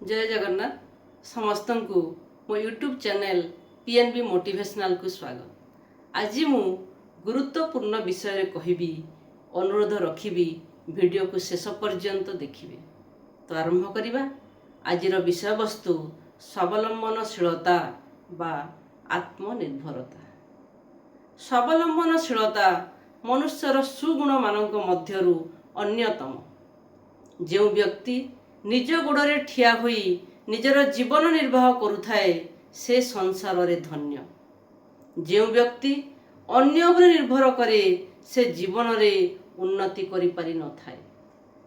जय जगन्नाथ समस्त को मो यूट्यूब चैनल पीएनबी मोटिवेशनल को स्वागत। आज मु गुरुत्वपूर्ण विषय रे कहबी, अनुरोध रखिबी वीडियो को शेष पर्यंत देखिबे। तो आरंभ करिबा। आजिर विषय वस्तु स्वावलंबनशीलता बा आत्मनिर्भरता। स्वावलंबनशीलता मनुष्यर सुगुण मानक मध्यरु अन्यतम। जो व्यक्ति निज गोड़े ठिया हुई निजर जीवन निर्वाह करुथाए से संसार रे धन्य। जो व्यक्ति अन्य उपरे निर्भर करे से जीवन रे उन्नति करि पारि न थाए।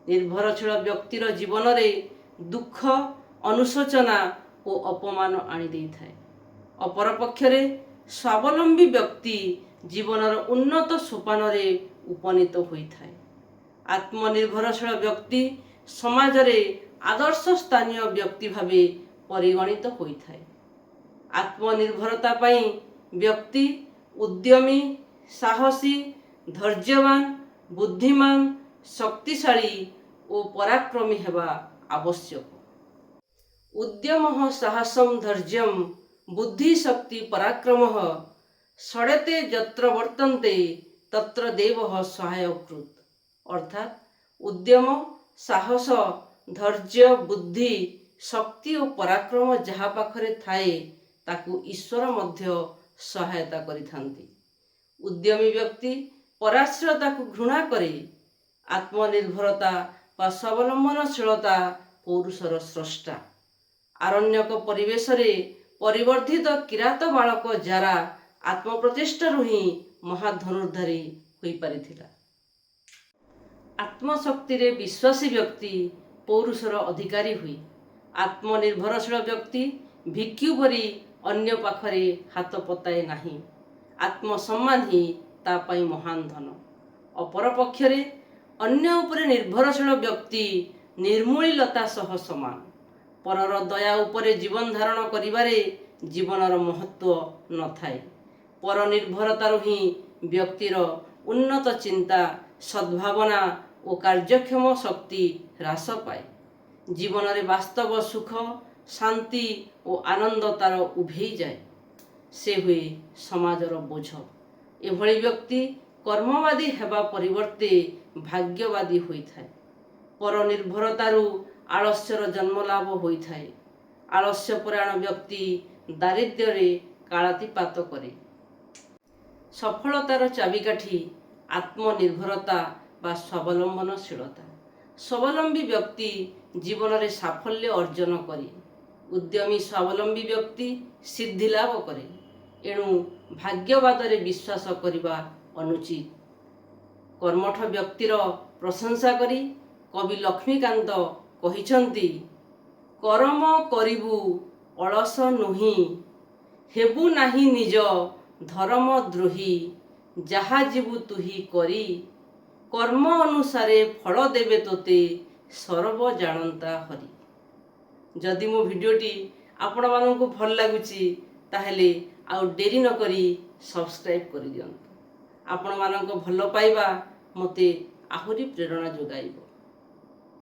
निर्भरशील व्यक्तिर जीवन रे दुख, अनुशोचना और अपमान आनी देई थाए। अपरपक्षरे स्वावलंबी व्यक्ति जीवनर उन्नत सोपान रे उपनीत होई थाए। आत्मनिर्भरशील व्यक्ति समाज रे आदर्श स्थानीय व्यक्ति भावे परिगणित होई थाए। आत्मनिर्भरता पाई व्यक्ति उद्यमी, साहसी, धैर्यवान, बुद्धिमान, शक्तिशाली और पराक्रमी हेबा आवश्यक। उद्यमः साहसं धैर्यं बुद्धि शक्ति पराक्रमः षडेते यत्र वर्तन्ते तत्र देवः सहायकृत। अर्थात उद्यम, साहस, धैर्य, बुद्धि, शक्ति और पराक्रम जहाँ पाखरे थाए ताकू ईश्वर मध्य सहायता करिथांती। उद्यमी व्यक्ति पराश्रयता को घृणा करे। आत्मनिर्भरता वा स्वावलंबनशीलता पौरुषर स्रष्टा। आरण्यक परिवेश रे परिवर्धित किरात बालक जारा आत्मप्रचेष्टारु ही महाधनुर्धारी होई पारिथिला। आत्मशक्ति रे विश्वासी व्यक्ति पौरुषर अधिकारी हुई। आत्मनिर्भरशील व्यक्ति भिक्षु परी अन्य पाखरे हाथ पताए नहीं। आत्मसम्मान ही ता पाई महान धन। अपरपक्षरे अन्य उपरे निर्भरशील व्यक्ति निर्मूलीलता सह समान। परर दया उपरे जीवन धारण करिबारे जीवनर महत्व न थाए। पर निर्भरतारु ही व्यक्तिर उन्नत चिंता, सद्भावना और कार्यक्षम शक्ति ह्रास पाए। जीवन रे वास्तव सुख, शांति और आनंद तार उभेई जाए। से हुए समाजर बोझ। एभली व्यक्ति कर्मवादी हेबा परिवर्ते भाग्यवादी होइथाए। पर निर्भरतारु आलस्यर जन्मलाभ होइथाए। आलस्यपरायण व्यक्ति दारिद्र्य रे कालातिपात करे। सफलतार चाबिकाठी आत्मनिर्भरता बा स्वावलंबनशीलता। स्वावलंबी व्यक्ति जीवन रे साफल्य अर्जन करे। उद्यमी स्वावलंबी व्यक्ति सिद्धि लाभ करे। एणु भाग्यवाद रे विश्वास करिबा अनुचित। कर्मठ व्यक्तिर प्रशंसा करी कवि लक्ष्मीकांत कहिछंती, कर्म करिबु अलस नुही, हेबु नाही निज धर्म द्रोही, जहा जीवु तुही करी, कर्म अनुसारे फल देवे तोते सर्व जानता हरि। जदि मो भिडियोटी आपण मानकु भल लागुची ताहेले आउ डेरी न करी सब्सक्राइब करि दियंतु। आपण मानक भल पाइबा मते आहुरी प्रेरणा जोगाइबो।